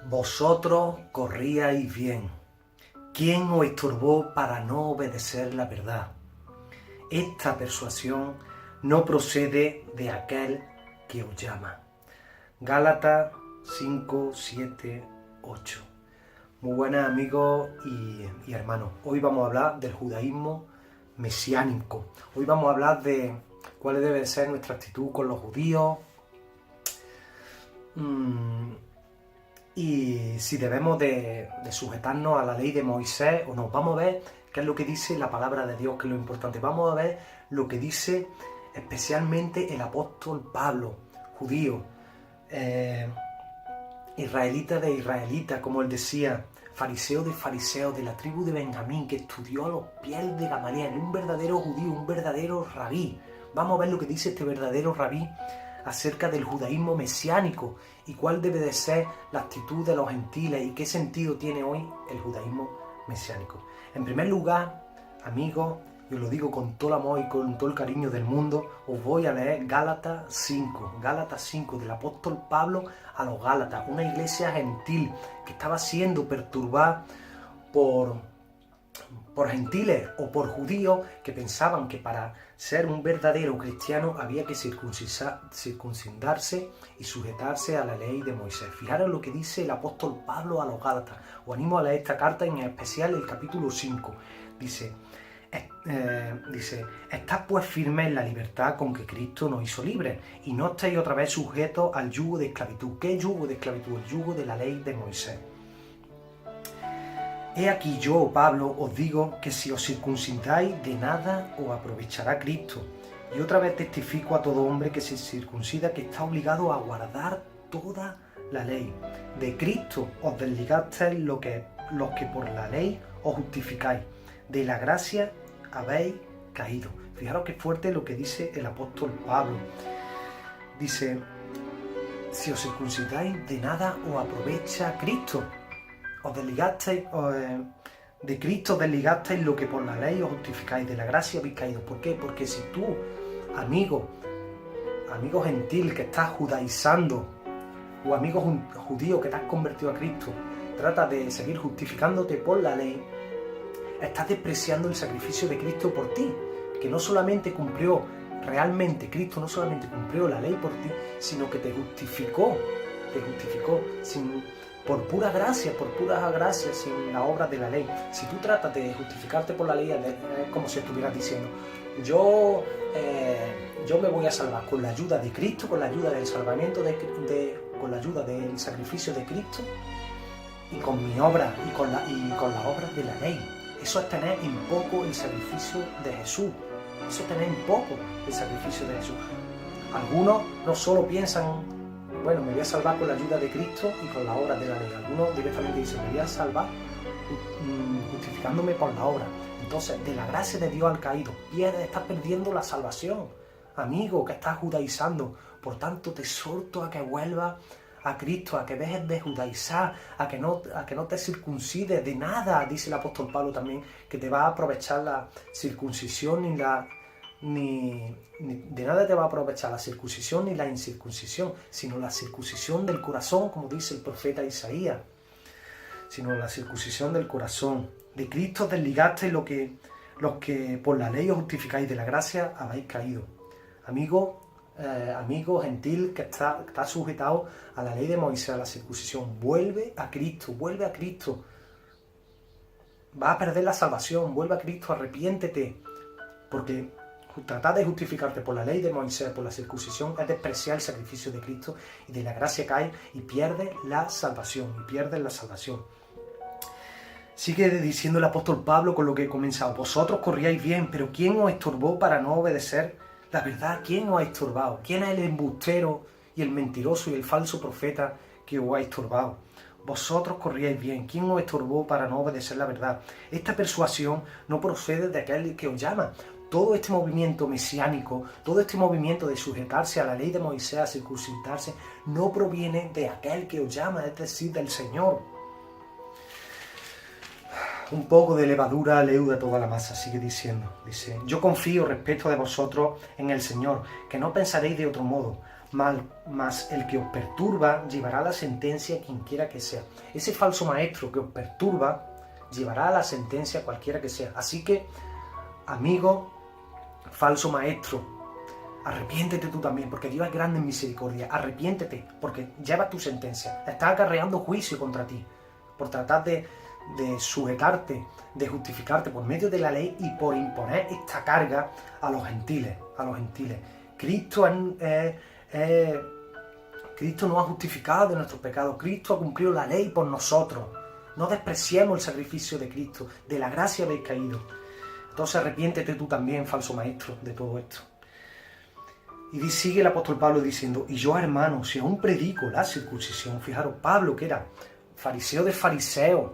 Vosotros corríais bien. ¿Quién os estorbó para no obedecer la verdad? Esta persuasión no procede de aquel que os llama. Gálatas 5, 7, 8. Muy buenas amigos y hermanos. Hoy vamos a hablar del judaísmo mesiánico. Hoy vamos a hablar de cuál debe ser nuestra actitud con los judíos. Y si debemos de sujetarnos a la ley de Moisés o no. Vamos a ver qué es lo que dice la palabra de Dios, que es lo importante. Vamos a ver lo que dice especialmente el apóstol Pablo, judío, israelita de israelita, como él decía, fariseo de fariseos, de la tribu de Benjamín, que estudió a los pies de Gamaliel, un verdadero judío, un verdadero rabí. Vamos a ver lo que dice este verdadero rabí acerca del judaísmo mesiánico y cuál debe de ser la actitud de los gentiles y qué sentido tiene hoy el judaísmo mesiánico. En primer lugar, amigos, yo lo digo con todo el amor y con todo el cariño del mundo, os voy a leer Gálatas 5, del apóstol Pablo a los Gálatas, una iglesia gentil que estaba siendo perturbada por gentiles o por judíos que pensaban que para ser un verdadero cristiano había que circuncidarse y sujetarse a la ley de Moisés. Fijaros lo que dice el apóstol Pablo a los Gálatas. Os animo a leer esta carta, en especial el capítulo 5. Dice, estad pues firmes en la libertad con que Cristo nos hizo libres y no estáis otra vez sujetos al yugo de esclavitud. ¿Qué yugo de esclavitud? El yugo de la ley de Moisés. He aquí yo, Pablo, os digo que si os circuncidáis de nada os aprovechará Cristo. Y otra vez testifico a todo hombre que se circuncida que está obligado a guardar toda la ley. De Cristo os desligasteis los que por la ley os justificáis. De la gracia habéis caído. Fijaros qué fuerte lo que dice el apóstol Pablo. Dice, si os circuncidáis de nada os aprovecha Cristo. Os desligasteis, de Cristo desligasteis lo que por la ley os justificáis, de la gracia habéis caído. ¿Por qué? Porque si tú, amigo gentil que estás judaizando, o amigo judío que te has convertido a Cristo, tratas de seguir justificándote por la ley, estás despreciando el sacrificio de Cristo por ti, que no solamente cumplió, realmente Cristo no solamente cumplió la ley por ti, sino que te justificó por pura gracia, sin la obra de la ley. Si tú tratas de justificarte por la ley, es como si estuvieras diciendo, yo me voy a salvar con la ayuda de Cristo, con la ayuda del salvamiento, con la ayuda del sacrificio de Cristo y con mi obra y con la obra de la ley. Eso es tener en poco el sacrificio de Jesús. Eso es tener en poco el sacrificio de Jesús. Algunos no solo piensan, bueno, me voy a salvar con la ayuda de Cristo y con la obra de la ley. Algunos directamente dicen, me voy a salvar justificándome por la obra. Entonces, de la gracia de Dios al caído, estás perdiendo la salvación. Amigo, que estás judaizando. Por tanto, te exhorto a que vuelvas a Cristo, a que dejes de judaizar, a que no te circuncides de nada, dice el apóstol Pablo también, que te va a aprovechar la circuncisión ni de nada te va a aprovechar la circuncisión ni la incircuncisión, sino la circuncisión del corazón, como dice el profeta Isaías, sino la circuncisión del corazón. De Cristo desligasteis los que por la ley os justificáis, de la gracia habéis caído. Amigo gentil que está sujetado a la ley de Moisés, a la circuncisión, vuelve a Cristo. Vas a perder la salvación, vuelve a Cristo, arrepiéntete, porque tratar de justificarte por la ley de Moisés, por la circuncisión, es despreciar el sacrificio de Cristo y de la gracia cae y pierdes la salvación, Sigue diciendo el apóstol Pablo con lo que he comenzado. Vosotros corríais bien, pero ¿quién os estorbó para no obedecer la verdad? ¿Quién os ha estorbado? ¿Quién es el embustero y el mentiroso y el falso profeta que os ha estorbado? Vosotros corríais bien. ¿Quién os estorbó para no obedecer la verdad? Esta persuasión no procede de aquel que os llama. Todo este movimiento mesiánico, todo este movimiento de sujetarse a la ley de Moisés, a circuncidarse, no proviene de aquel que os llama, es decir, del Señor. Un poco de levadura leuda toda la masa, sigue diciendo. Dice, yo confío respecto de vosotros en el Señor, que no pensaréis de otro modo. mas el que os perturba llevará la sentencia quien quiera que sea. Ese falso maestro que os perturba llevará la sentencia cualquiera que sea. Así que, amigo, falso maestro, arrepiéntete tú también, porque Dios es grande en misericordia. Arrepiéntete, porque llevas tu sentencia. Estás acarreando juicio contra ti, por tratar de sujetarte, de justificarte por medio de la ley y por imponer esta carga a los gentiles. Cristo nos ha justificado de nuestros pecados. Cristo ha cumplido la ley por nosotros. No despreciemos el sacrificio de Cristo. De la gracia habéis caído. Entonces arrepiéntete tú también, falso maestro, de todo esto. Y sigue el apóstol Pablo diciendo, y yo, hermano, si aún predico la circuncisión, fijaros, Pablo, que era fariseo de fariseos,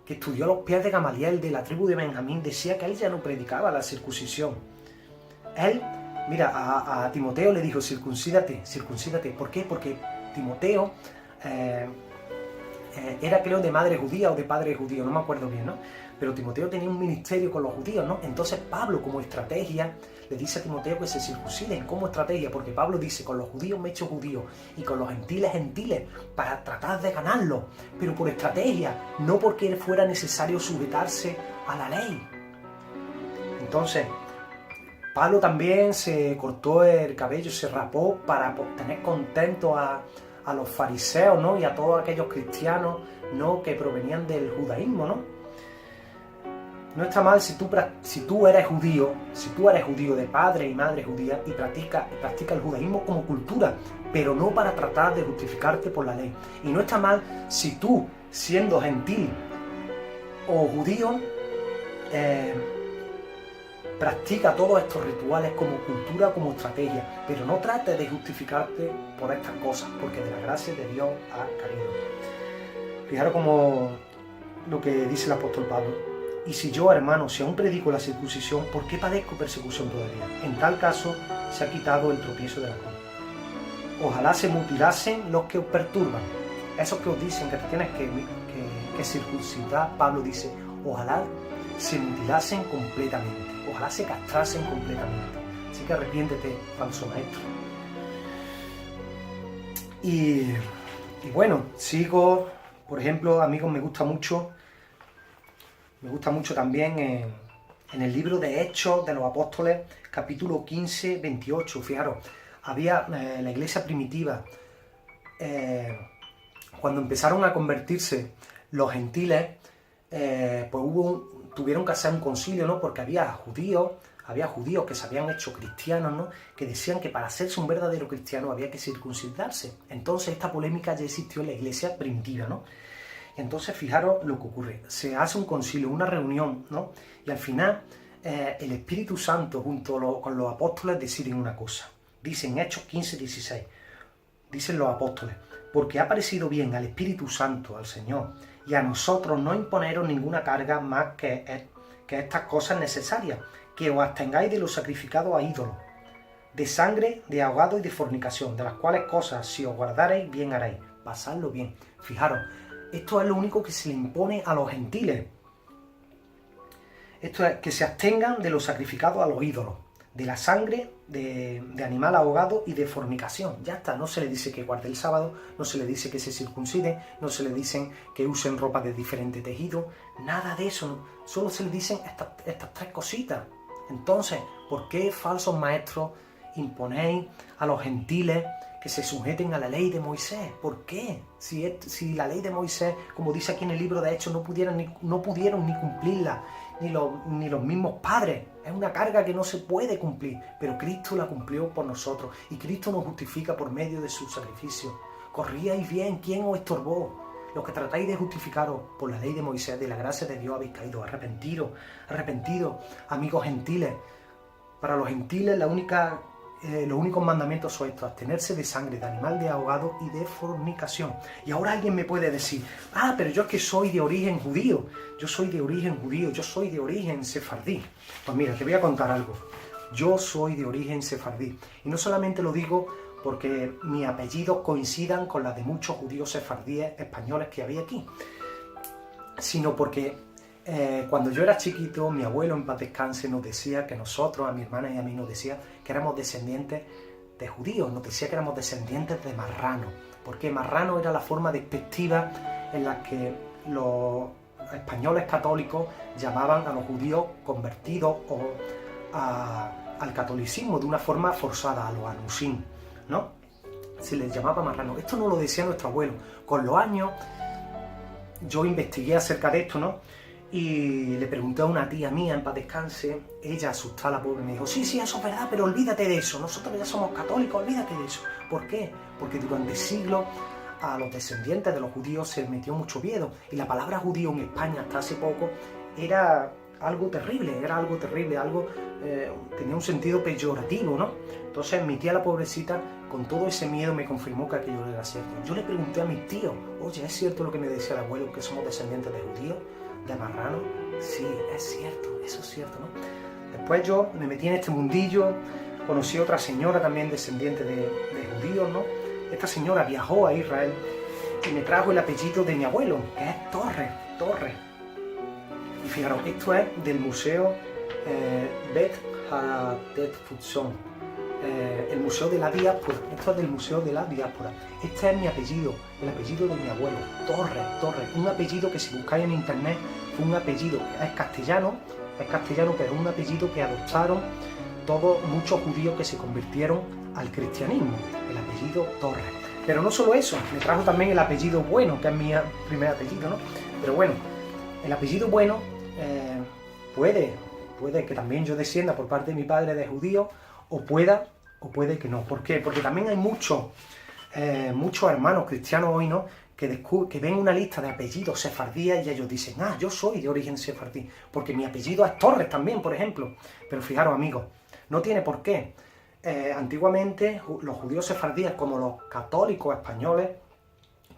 que estudió a los pies de Gamaliel, de la tribu de Benjamín, decía que él ya no predicaba la circuncisión. Él, mira, a Timoteo le dijo, circuncídate. ¿Por qué? Porque Timoteo era, creo, de madre judía o de padre judío, no me acuerdo bien, ¿no? Pero Timoteo tenía un ministerio con los judíos, ¿no? Entonces Pablo, como estrategia, le dice a Timoteo que se circunciden como estrategia, porque Pablo dice, con los judíos me he hecho judío y con los gentiles, para tratar de ganarlos, pero por estrategia, no porque fuera necesario sujetarse a la ley. Entonces, Pablo también se cortó el cabello, se rapó para tener contento a los fariseos, ¿no? Y a todos aquellos cristianos, ¿no? Que provenían del judaísmo, ¿no? No está mal si tú eres judío de padre y madre judía y practica el judaísmo como cultura, pero no para tratar de justificarte por la ley. Y no está mal si tú, siendo gentil o judío, practica todos estos rituales como cultura, como estrategia, pero no trates de justificarte por estas cosas, porque de la gracia de Dios has caído. Fijaros como lo que dice el apóstol Pablo. Y si yo, hermano, si aún predico la circuncisión, ¿por qué padezco persecución todavía? En tal caso, se ha quitado el tropiezo de la cruz. Ojalá se mutilasen los que os perturban. Esos que os dicen que te tienes que circuncidar, Pablo dice, ojalá se mutilasen completamente. Ojalá se castrasen completamente. Así que arrepiéntete, falso maestro. Y bueno, sigo, por ejemplo, amigos, me gusta mucho también en el libro de Hechos de los Apóstoles, capítulo 15, 28. Fijaros, había la iglesia primitiva, cuando empezaron a convertirse los gentiles, pues tuvieron que hacer un concilio, ¿no? Porque había judíos que se habían hecho cristianos, ¿no? Que decían que para hacerse un verdadero cristiano había que circuncidarse. Entonces esta polémica ya existió en la iglesia primitiva, ¿no? Entonces, fijaros lo que ocurre. Se hace un concilio, una reunión, ¿no? Y al final, el Espíritu Santo junto con los apóstoles deciden una cosa. Dicen Hechos 15, 16. Dicen los apóstoles, porque ha parecido bien al Espíritu Santo, al Señor, y a nosotros no imponeros ninguna carga más que estas cosas necesarias, que os abstengáis de los sacrificados a ídolos, de sangre, de ahogado y de fornicación, de las cuales cosas, si os guardareis, bien haréis. Pasadlo bien. Fijaros, esto es lo único que se le impone a los gentiles. Esto es que se abstengan de los sacrificados a los ídolos, de la sangre, de animal ahogado y de fornicación. Ya está, no se le dice que guarde el sábado, no se le dice que se circuncide, no se le dicen que usen ropa de diferente tejido, nada de eso. Solo se le dicen estas tres cositas. Entonces, ¿por qué, falsos maestros, imponéis a los gentiles que se sujeten a la ley de Moisés? ¿Por qué? Si la ley de Moisés, como dice aquí en el libro de Hechos, no pudieron ni cumplirla, ni los mismos padres. Es una carga que no se puede cumplir, pero Cristo la cumplió por nosotros y Cristo nos justifica por medio de su sacrificio. Corríais bien, ¿quién os estorbó? Los que tratáis de justificaros por la ley de Moisés, de la gracia de Dios habéis caído. Arrepentidos, amigos gentiles. Para los gentiles los únicos mandamientos son estos: abstenerse de sangre, de animal de ahogado y de fornicación. Y ahora alguien me puede decir, pero yo es que soy de origen judío, yo soy de origen sefardí. Pues mira, te voy a contar algo. Yo soy de origen sefardí. Y no solamente lo digo porque mis apellidos coincidan con los de muchos judíos sefardíes españoles que había aquí, sino porque cuando yo era chiquito, mi abuelo, en paz descanse, nos decía que nosotros, a mi hermana y a mí, nos decía que éramos descendientes judíos, nos decía que éramos descendientes de marrano, porque marrano era la forma despectiva en la que los españoles católicos llamaban a los judíos convertidos al catolicismo de una forma forzada, a los anusín, ¿no? Se les llamaba marrano. Esto no lo decía nuestro abuelo. Con los años yo investigué acerca de esto, ¿no? Y le pregunté a una tía mía, en paz descanse, ella asustada, la pobre, me dijo, sí, eso es verdad, pero olvídate de eso, nosotros ya somos católicos, olvídate de eso. ¿Por qué? Porque durante siglos a los descendientes de los judíos se les metió mucho miedo, y la palabra judío en España hasta hace poco era algo terrible, tenía un sentido peyorativo, ¿no? Entonces mi tía, la pobrecita, con todo ese miedo me confirmó que aquello era cierto. Yo le pregunté a mis tíos, oye, ¿es cierto lo que me decía el abuelo, que somos descendientes de judíos? ¿De marrano? Sí, es cierto, eso es cierto, ¿no? Después yo me metí en este mundillo, conocí a otra señora también descendiente de judíos, ¿no? Esta señora viajó a Israel y me trajo el apellido de mi abuelo, que es Torres. Y fijaros, esto es del Museo Bet Hadet Futzon, el Museo de la Diáspora. Esto es del Museo de la Diáspora. Este es mi apellido, el apellido de mi abuelo, Torres. Un apellido que, si buscáis en internet, fue un apellido, es castellano, pero un apellido que adoptaron muchos judíos que se convirtieron al cristianismo, el apellido Torres. Pero no solo eso, me trajo también el apellido Bueno, que es mi primer apellido, ¿no? Pero bueno, el apellido Bueno puede que también yo descienda por parte de mi padre de judío, o puede que no. ¿Por qué? Porque también hay muchos hermanos cristianos hoy, ¿no?, que ven una lista de apellidos sefardíes y ellos dicen, yo soy de origen sefardí, porque mi apellido es Torres también, por ejemplo. Pero fijaros, amigos, no tiene por qué. Antiguamente los judíos sefardíes, como los católicos españoles,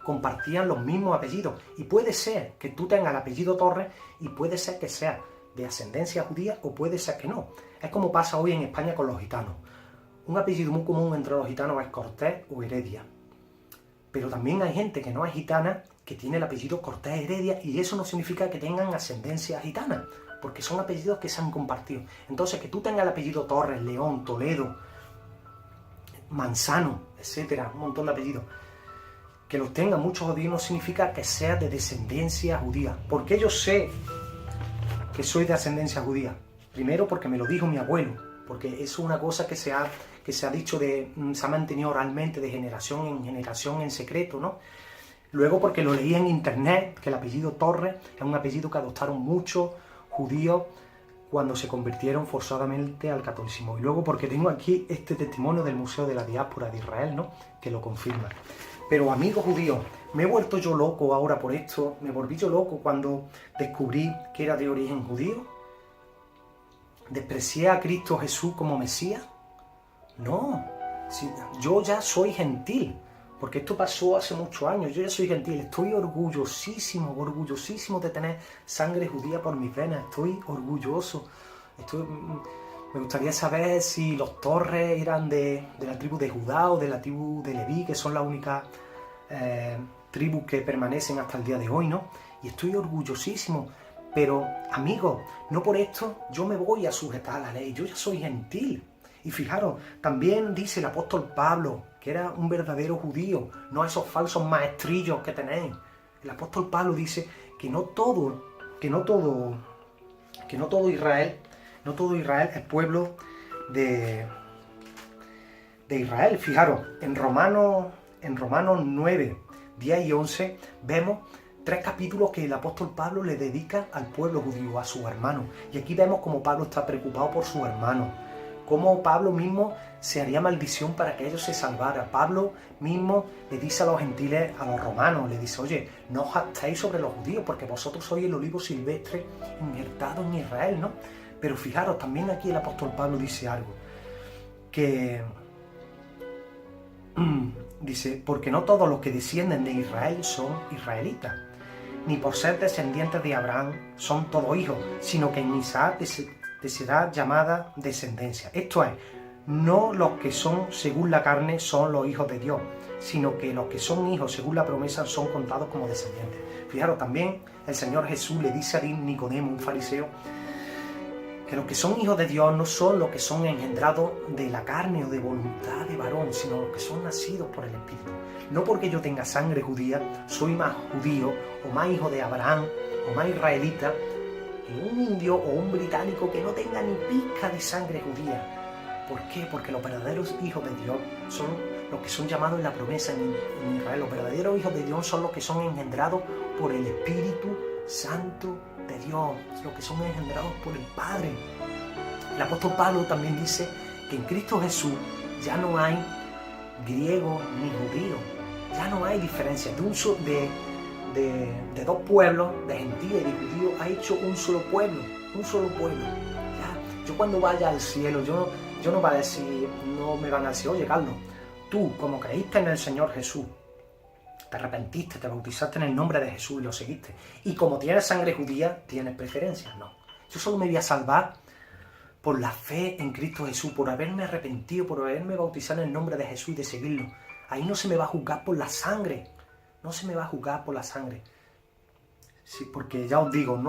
compartían los mismos apellidos, y puede ser que tú tengas el apellido Torres y puede ser que sea de ascendencia judía, o puede ser que no. Es como pasa hoy en España con los gitanos. Un apellido muy común entre los gitanos es Cortés o Heredia, pero también hay gente que no es gitana que tiene el apellido Cortés Heredia, y eso no significa que tengan ascendencia gitana, porque son apellidos que se han compartido. Entonces, que tú tengas el apellido Torres, León, Toledo, Manzano, etcétera, un montón de apellidos, que los tengan muchos judíos, no significa que seas de descendencia judía. ¿Por qué yo sé que soy de ascendencia judía? Primero, porque me lo dijo mi abuelo, porque eso es una cosa que se ha dicho, se ha mantenido oralmente de generación en generación en secreto, ¿no? Luego, porque lo leí en internet, que el apellido Torres es un apellido que adoptaron muchos judíos cuando se convirtieron forzadamente al catolicismo. Y luego, porque tengo aquí este testimonio del Museo de la Diáspora de Israel, ¿no?, que lo confirma. Pero, amigos judíos, me he vuelto yo loco ahora por esto. Me volví yo loco cuando descubrí que era de origen judío. ¿Desprecié a Cristo Jesús como Mesías? No, sí, yo ya soy gentil, porque esto pasó hace muchos años. Yo ya soy gentil, estoy orgullosísimo de tener sangre judía por mis venas. Estoy orgulloso. Me gustaría saber si los Torres eran de la tribu de Judá o de la tribu de Leví, que son las únicas tribus que permanecen hasta el día de hoy, ¿no? Y estoy orgullosísimo. Pero, amigos, no por esto yo me voy a sujetar a la ley. Yo ya soy gentil. Y fijaros, también dice el apóstol Pablo que era un verdadero judío, no esos falsos maestrillos que tenéis. El apóstol Pablo dice que no todo Israel es pueblo de Israel. Fijaros, en Romanos 9, 10 y 11 vemos 3 capítulos que el apóstol Pablo le dedica al pueblo judío, a sus hermanos. Y aquí vemos cómo Pablo está preocupado por sus hermanos, cómo Pablo mismo se haría maldición para que ellos se salvaran. Pablo mismo le dice a los gentiles, a los romanos, le dice, oye, no os jactéis sobre los judíos, porque vosotros sois el olivo silvestre injertado en Israel, ¿no? Pero fijaros, también aquí el apóstol Pablo dice algo, que dice, porque no todos los que descienden de Israel son israelitas, ni por ser descendientes de Abraham son todos hijos, sino que en Isaac te será llamada descendencia. Esto es, no los que son según la carne son los hijos de Dios, sino que los que son hijos según la promesa son contados como descendientes. Fijaros, también el Señor Jesús le dice a Nicodemo, un fariseo, que los que son hijos de Dios no son los que son engendrados de la carne o de voluntad de varón, sino los que son nacidos por el Espíritu. No porque yo tenga sangre judía, soy más judío o más hijo de Abraham o más israelita que un indio o un británico que no tenga ni pizca de sangre judía. ¿Por qué? Porque los verdaderos hijos de Dios son los que son llamados en la promesa en Israel. Los verdaderos hijos de Dios son los que son engendrados por el Espíritu Santo de Dios, los que son engendrados por el Padre. El apóstol Pablo también dice que en Cristo Jesús ya no hay griego ni judío, ya no hay diferencia. De dos pueblos, de gentíes y de judíos, ha hecho un solo pueblo, un solo pueblo. Ya, yo cuando vaya al cielo, yo no voy a decir, no me van a decir, oye Carlos, tú como creíste en el Señor Jesús, te arrepentiste, te bautizaste en el nombre de Jesús y lo seguiste, y como tienes sangre judía, tienes preferencias. No, yo solo me voy a salvar por la fe en Cristo Jesús, por haberme arrepentido, por haberme bautizado en el nombre de Jesús y de seguirlo. Ahí no se me va a juzgar por la sangre, no se me va a juzgar por la sangre. Sí, porque ya os digo,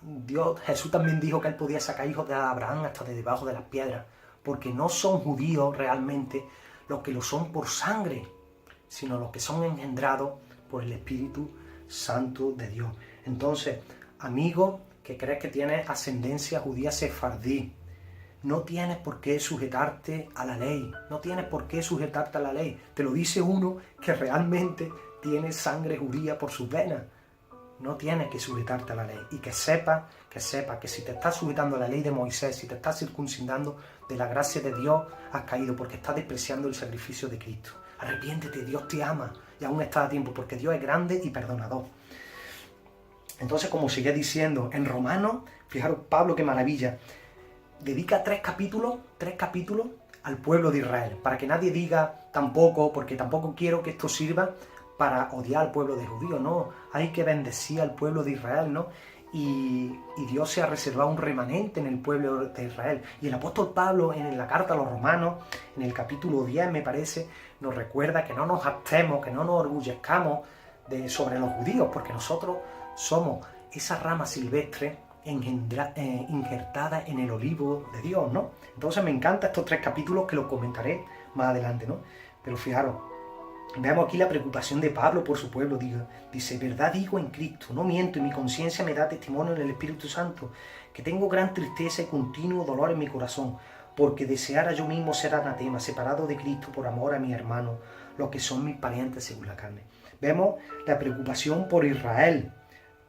Dios, Jesús también dijo que él podía sacar hijos de Abraham hasta de debajo de las piedras, porque no son judíos realmente los que lo son por sangre, sino los que son engendrados por el Espíritu Santo de Dios. Entonces, amigo que crees que tienes ascendencia judía sefardí, no tienes por qué sujetarte a la ley, no tienes por qué sujetarte a la ley. Te lo dice uno que realmente tiene sangre judía por sus venas. No tienes que sujetarte a la ley. Y que sepa que si te estás sujetando a la ley de Moisés, si te estás circuncidando, de la gracia de Dios has caído, porque estás despreciando el sacrificio de Cristo. Arrepiéntete, Dios te ama y aún está a tiempo, porque Dios es grande y perdonador. Entonces, como sigue diciendo en Romanos, fijaros Pablo qué maravilla, dedica tres capítulos al pueblo de Israel, para que nadie diga tampoco, porque tampoco quiero que esto sirva para odiar al pueblo de judíos, no, hay que bendecir al pueblo de Israel, ¿no? Y Dios se ha reservado un remanente en el pueblo de Israel. Y el apóstol Pablo en la carta a los romanos, en el capítulo 10 me parece, nos recuerda que no nos jactemos, que no nos orgullezcamos sobre los judíos, porque nosotros somos esa rama silvestre injertada en el olivo de Dios, ¿no? Entonces me encantan estos tres capítulos que los comentaré más adelante, ¿no? Pero fijaros, veamos aquí la preocupación de Pablo por su pueblo. Dice, verdad digo en Cristo, no miento, y mi conciencia me da testimonio en el Espíritu Santo, que tengo gran tristeza y continuo dolor en mi corazón, porque deseara yo mismo ser anatema, separado de Cristo por amor a mis hermanos, los que son mis parientes según la carne. Vemos la preocupación por Israel,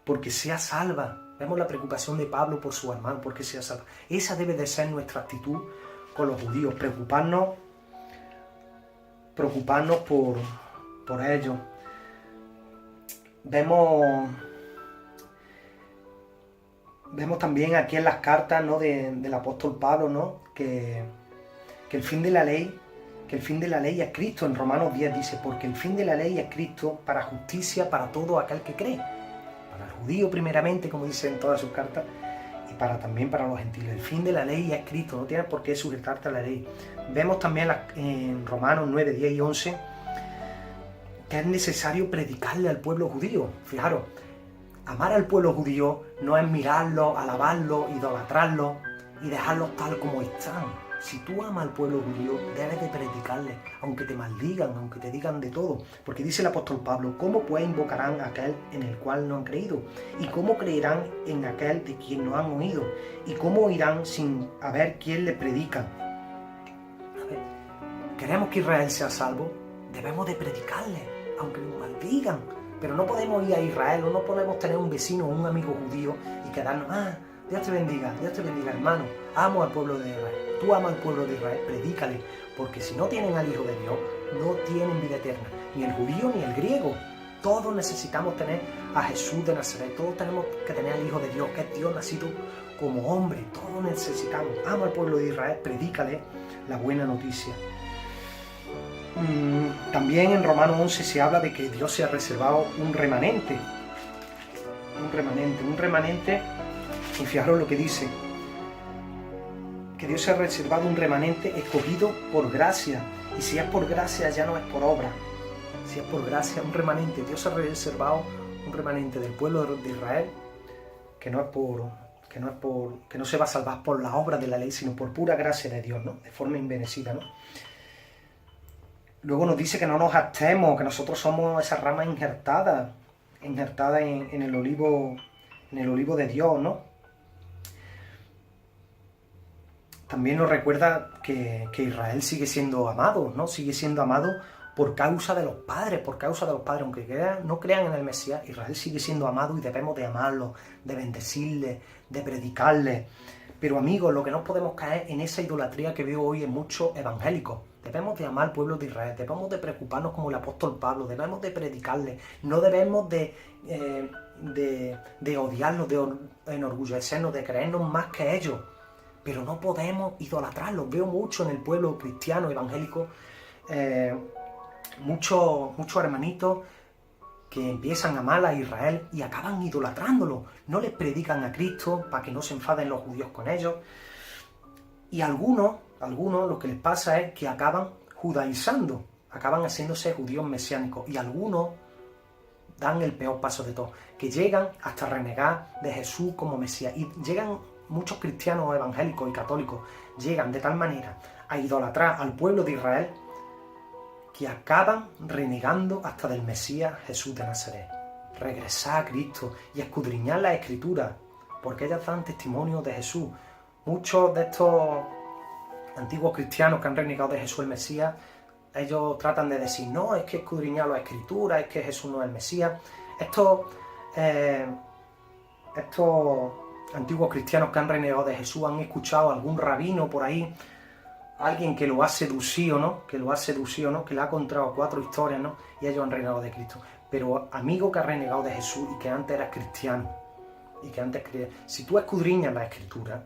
porque sea salva. Vemos la preocupación de Pablo por su hermano, porque sea salva. Esa debe de ser nuestra actitud con los judíos, preocuparnos por ellos. Vemos también aquí en las cartas, ¿no? del apóstol Pablo, ¿no? que el fin de la ley es Cristo. En Romanos 10 dice, porque el fin de la ley es Cristo para justicia para todo aquel que cree. Para el judío primeramente, como dice en todas sus cartas, y también para los gentiles. El fin de la ley es Cristo, no tienes por qué sujetarte a la ley. Vemos también en Romanos 9, 10 y 11 que es necesario predicarle al pueblo judío. Fijaros, amar al pueblo judío no es mirarlo, alabarlo, idolatrarlo y dejarlos tal como están. Si tú amas al pueblo judío, debes de predicarle, aunque te maldigan, aunque te digan de todo. Porque dice el apóstol Pablo, ¿cómo pues invocarán a aquel en el cual no han creído? ¿Y cómo creerán en aquel de quien no han oído? ¿Y cómo oirán sin haber quien le predica? A ver, ¿queremos que Israel sea salvo? Debemos de predicarle, aunque nos maldigan. Pero no podemos ir a Israel, o no podemos tener un vecino o un amigo judío y quedarnos, Dios te bendiga, hermano, amo al pueblo de Israel. Tú amas al pueblo de Israel, predícale, porque si no tienen al Hijo de Dios, no tienen vida eterna, ni el judío ni el griego. Todos necesitamos tener a Jesús de Nazaret, todos tenemos que tener al Hijo de Dios, que es Dios nacido como hombre, todos necesitamos. Ama al pueblo de Israel, predícale la buena noticia. También en Romanos 11 se habla de que Dios se ha reservado un remanente, y fijaros lo que dice, que Dios se ha reservado un remanente escogido por gracia, y si es por gracia ya no es por obra. Si es por gracia, un remanente, Dios ha reservado un remanente del pueblo de Israel, que no es que no se va a salvar por la obra de la ley, sino por pura gracia de Dios, ¿no? De forma inmerecida, ¿no? Luego nos dice que no nos hartemos, que nosotros somos esa rama injertada en el olivo de Dios, ¿no? También nos recuerda que Israel sigue siendo amado, ¿no? Sigue siendo amado por causa de los padres, aunque no crean en el Mesías, Israel sigue siendo amado y debemos de amarlo, de bendecirle, de predicarle. Pero amigos, lo que no podemos caer en esa idolatría que veo hoy en muchos evangélicos. Debemos de amar al pueblo de Israel, debemos de preocuparnos como el apóstol Pablo, debemos de predicarle, no debemos de odiarlos, de enorgullecernos, de creernos más que ellos. Pero no podemos idolatrarlos. Veo mucho en el pueblo cristiano evangélico, muchos hermanitos que empiezan a amar a Israel y acaban idolatrándolo. No les predican a Cristo para que no se enfaden los judíos con ellos. Y algunos lo que les pasa es que acaban judaizando, acaban haciéndose judíos mesiánicos. Y algunos dan el peor paso de todos, que llegan hasta renegar de Jesús como Mesías. Y llegan muchos cristianos evangélicos y católicos, llegan de tal manera a idolatrar al pueblo de Israel que acaban renegando hasta del Mesías Jesús de Nazaret. Regresar a Cristo y escudriñar las Escrituras, porque ellas dan testimonio de Jesús. Muchos de estos antiguos cristianos que han renegado de Jesús el Mesías, ellos tratan de decir, no, es que escudriñar las Escrituras, es que Jesús no es el Mesías. Estos antiguos cristianos que han renegado de Jesús han escuchado a algún rabino por ahí, alguien que lo ha seducido, ¿no? Que le ha contado 4 historias, ¿no? Y ellos han renegado de Cristo. Pero amigo que ha renegado de Jesús y que antes eras cristiano, y que antes creías, si tú escudriñas la Escritura,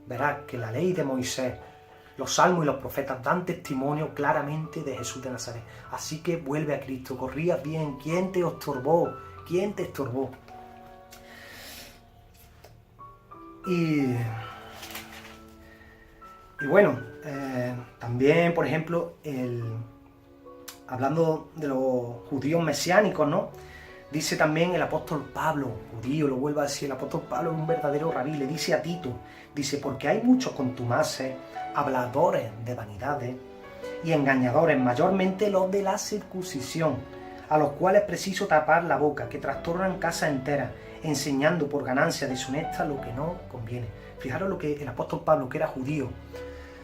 verás que la ley de Moisés, los salmos y los profetas dan testimonio claramente de Jesús de Nazaret. Así que vuelve a Cristo, corrías bien. ¿Quién te estorbó? ¿Quién te estorbó? Y bueno, también, por ejemplo, hablando de los judíos mesiánicos, ¿no? Dice también el apóstol Pablo, judío, lo vuelvo a decir, el apóstol Pablo es un verdadero rabí, le dice a Tito, dice, porque hay muchos contumaces, habladores de vanidades y engañadores, mayormente los de la circuncisión, a los cuales es preciso tapar la boca, que trastornan casas enteras, enseñando por ganancia deshonesta lo que no conviene. Fijaros lo que el apóstol Pablo, que era judío,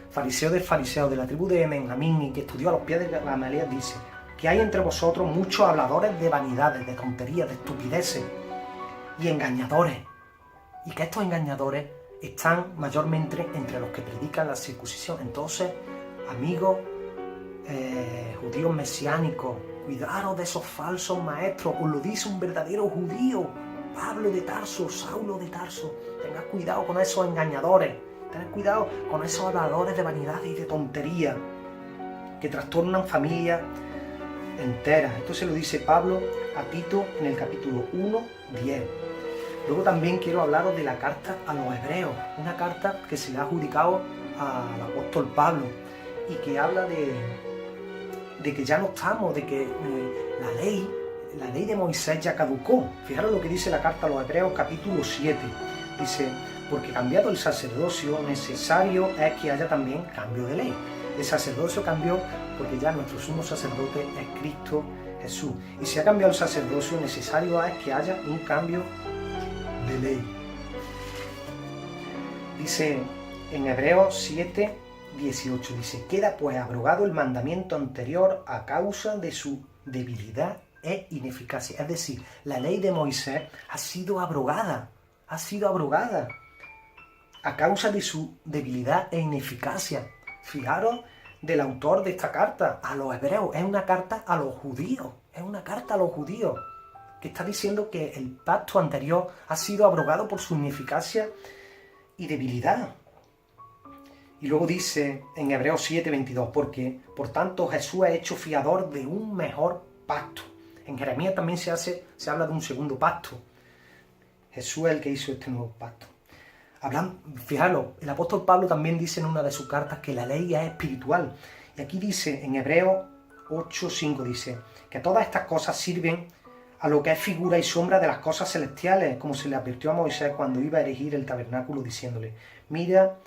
fariseo del fariseo, de la tribu de Benjamín y que estudió a los pies de Gamaliel, dice que hay entre vosotros muchos habladores de vanidades, de tonterías, de estupideces y engañadores, y que estos engañadores están mayormente entre los que predican la circuncisión. Entonces, amigos judíos mesiánicos, cuidaros de esos falsos maestros, os lo dice un verdadero judío, Pablo de Tarso, Saulo de Tarso. Tened cuidado con esos engañadores, tened cuidado con esos habladores de vanidades y de tonterías que trastornan familias enteras. Esto se lo dice Pablo a Tito en el capítulo 1:10. Luego también quiero hablaros de la carta a los hebreos, una carta que se le ha adjudicado al apóstol Pablo y que habla de que ya no estamos, de que la ley de Moisés ya caducó. Fijaros lo que dice la carta a los hebreos capítulo 7. Dice, porque cambiado el sacerdocio, necesario es que haya también cambio de ley. El sacerdocio cambió porque ya nuestro sumo sacerdote es Cristo Jesús. Y si ha cambiado el sacerdocio, necesario es que haya un cambio de ley. Dice en Hebreos 7:18, dice, queda pues abrogado el mandamiento anterior a causa de su debilidad e ineficacia. Es decir, la ley de Moisés ha sido abrogada a causa de su debilidad e ineficacia. Fijaros del autor de esta carta a los hebreos, es una carta a los judíos, que está diciendo que el pacto anterior ha sido abrogado por su ineficacia y debilidad. Y luego dice en Hebreos 7:22, porque por tanto Jesús es hecho fiador de un mejor pacto. En Jeremías también se habla de un segundo pacto. Jesús es el que hizo este nuevo pacto. Fijaros, el apóstol Pablo también dice en una de sus cartas que la ley es espiritual. Y aquí dice en Hebreos 8:5, dice que todas estas cosas sirven a lo que es figura y sombra de las cosas celestiales, como se le advirtió a Moisés cuando iba a erigir el tabernáculo, diciéndole: mira,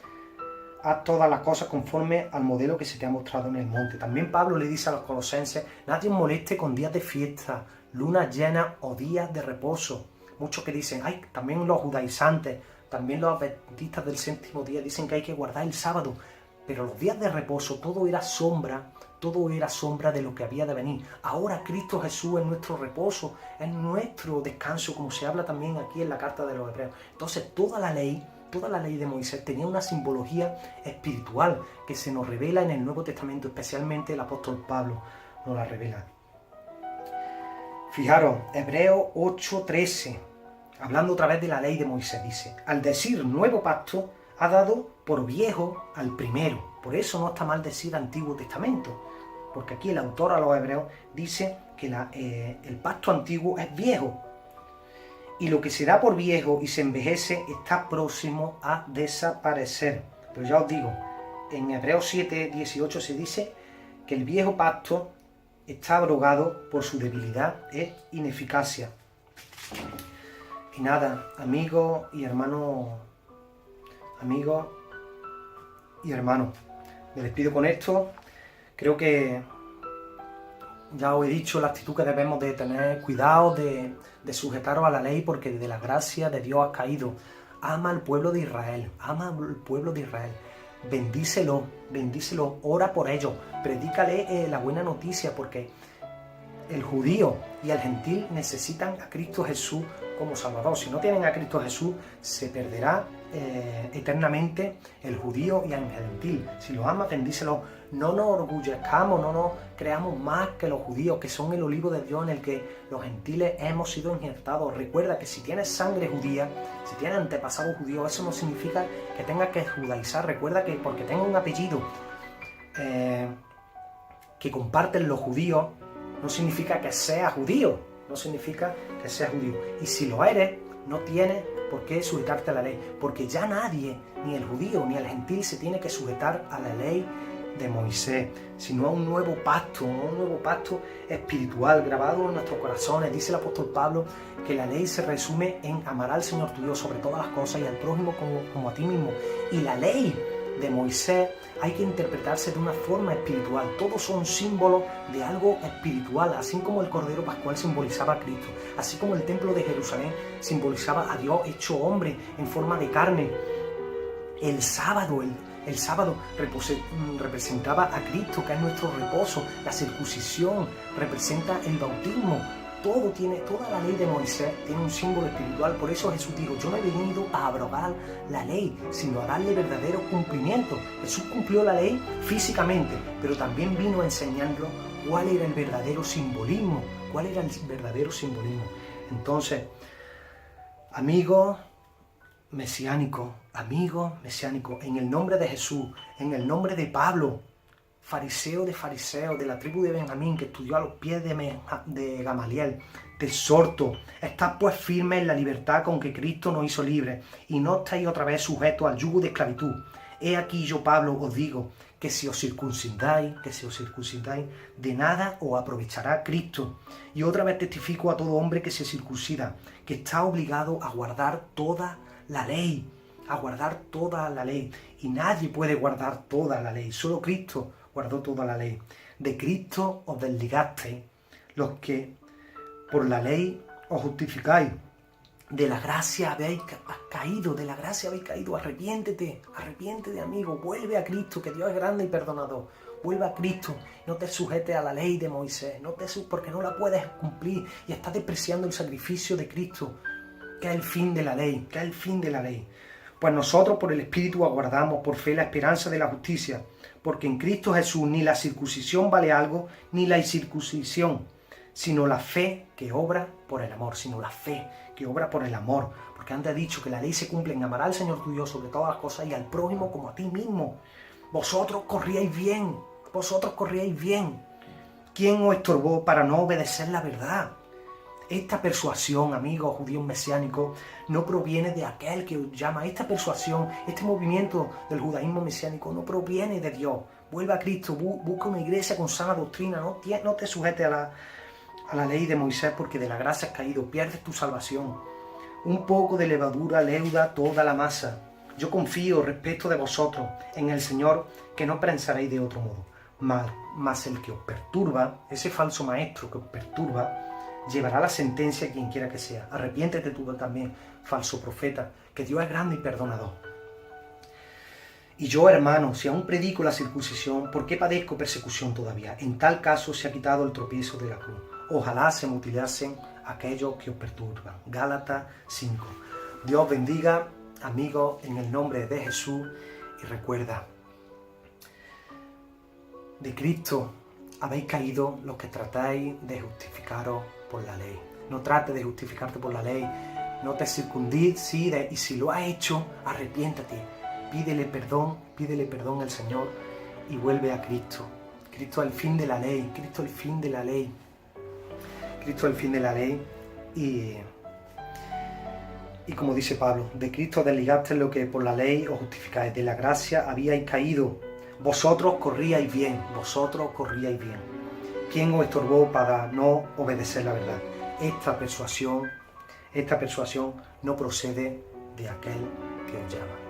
haz todas las cosas conforme al modelo que se te ha mostrado en el monte. También Pablo le dice a los colosenses: nadie os moleste con días de fiesta, lunas llenas o días de reposo. Muchos que dicen, ay, también los judaizantes, también los adventistas del séptimo día dicen que hay que guardar el sábado. Pero los días de reposo, todo era sombra de lo que había de venir. Ahora Cristo Jesús es nuestro reposo, es nuestro descanso, como se habla también aquí en la carta de los Hebreos. Entonces toda la ley de Moisés tenía una simbología espiritual que se nos revela en el Nuevo Testamento, especialmente el apóstol Pablo nos la revela. Fijaros, Hebreos 8:13, hablando otra vez de la ley de Moisés, dice: al decir nuevo pacto, ha dado por viejo al primero. Por eso no está mal decir Antiguo Testamento, porque aquí el autor a los Hebreos dice que el pacto antiguo es viejo, y lo que se da por viejo y se envejece está próximo a desaparecer. Pero ya os digo, en Hebreos 7:18 se dice que el viejo pacto está abrogado por su debilidad e ineficacia. Y nada, amigos y hermanos, me despido con esto. Creo que ya os he dicho la actitud que debemos de tener, cuidado de sujetaros a la ley, porque de la gracia de Dios has caído. Ama al pueblo de Israel, bendícelo, ora por ellos, predícale la buena noticia, porque el judío y el gentil necesitan a Cristo Jesús como Salvador. Si no tienen a Cristo Jesús, se perderá eternamente el judío y el gentil. Si los amas, bendícelos. No nos orgullezcamos, no nos creamos más que los judíos, que son el olivo de Dios en el que los gentiles hemos sido injertados. Recuerda que si tienes sangre judía, si tienes antepasados judíos, eso no significa que tengas que judaizar. Recuerda que porque tengo un apellido que comparten los judíos, no significa que seas judío, Y si lo eres, no tienes por qué sujetarte a la ley, porque ya nadie, ni el judío ni el gentil, se tiene que sujetar a la ley de Moisés, sino a un nuevo pacto espiritual grabado en nuestros corazones. Dice el apóstol Pablo que la ley se resume en amar al Señor tu Dios sobre todas las cosas y al prójimo como a ti mismo. Y la ley de Moisés hay que interpretarse de una forma espiritual. Todos son símbolos de algo espiritual, así como el Cordero Pascual simbolizaba a Cristo, así como el Templo de Jerusalén simbolizaba a Dios hecho hombre en forma de carne. El sábado representaba a Cristo, que es nuestro reposo. La circuncisión representa el bautismo. Toda la ley de Moisés tiene un símbolo espiritual. Por eso Jesús dijo: yo no he venido a abrogar la ley, sino a darle verdadero cumplimiento. Jesús cumplió la ley físicamente, pero también vino a enseñarnos cuál era el verdadero simbolismo. Entonces, amigos mesiánicos, en el nombre de Jesús, en el nombre de Pablo, fariseo de fariseos, de la tribu de Benjamín, que estudió a los pies de Gamaliel, te exhorto: estad pues firmes en la libertad con que Cristo nos hizo libres, y no estáis otra vez sujetos al yugo de esclavitud. He aquí yo, Pablo, os digo que si os circuncidáis, de nada os aprovechará Cristo. Y otra vez testifico a todo hombre que se circuncida, que está obligado a guardar toda la ley, y nadie puede guardar toda la ley, solo Cristo guardó toda la ley. De Cristo os desligasteis, los que por la ley os justificáis. De la gracia habéis caído, arrepiéntete, amigo, vuelve a Cristo, que Dios es grande y perdonador. Vuelve a Cristo, no te sujetes a la ley de Moisés, porque no la puedes cumplir y estás despreciando el sacrificio de Cristo, que es el fin de la ley, Pues nosotros por el Espíritu aguardamos por fe la esperanza de la justicia, porque en Cristo Jesús ni la circuncisión vale algo, ni la incircuncisión, sino la fe que obra por el amor, porque antes he dicho que la ley se cumple en amar al Señor tu Dios sobre todas las cosas y al prójimo como a ti mismo. Vosotros corríais bien. ¿Quién os estorbó para no obedecer la verdad? Esta persuasión, amigos judíos mesiánicos, no proviene de aquel que os llama. Esta persuasión, este movimiento del judaísmo mesiánico no proviene de Dios. Vuelve a Cristo, busca una iglesia con sana doctrina, no te sujetes a la ley de Moisés porque de la gracia has caído, pierdes tu salvación. Un poco de levadura leuda toda la masa. Yo confío respecto de vosotros en el Señor, que no pensaréis de otro modo. Mas el que os perturba, ese falso maestro que os perturba, llevará la sentencia a quien quiera que sea. Arrepiéntete tú también, falso profeta, que Dios es grande y perdonador. Y yo, hermano, si aún predico la circuncisión, ¿por qué padezco persecución todavía? En tal caso se ha quitado el tropiezo de la cruz. Ojalá se mutilasen aquellos que os perturban. Gálatas 5. Dios bendiga, amigos, en el nombre de Jesús. Y recuerda, de Cristo habéis caído los que tratáis de justificaros por la ley. No trates de justificarte por la ley, no te circuncides, y si lo has hecho, arrepiéntate, pídele perdón al Señor y vuelve a Cristo. Cristo es el fin de la ley, Cristo es el fin de la ley, Cristo es el fin de la ley. Y como dice Pablo, de Cristo desligaste lo que por la ley os justificáis, de la gracia habíais caído. Vosotros corríais bien. ¿Quién os estorbó para no obedecer la verdad? Esta persuasión no procede de aquel que os llama.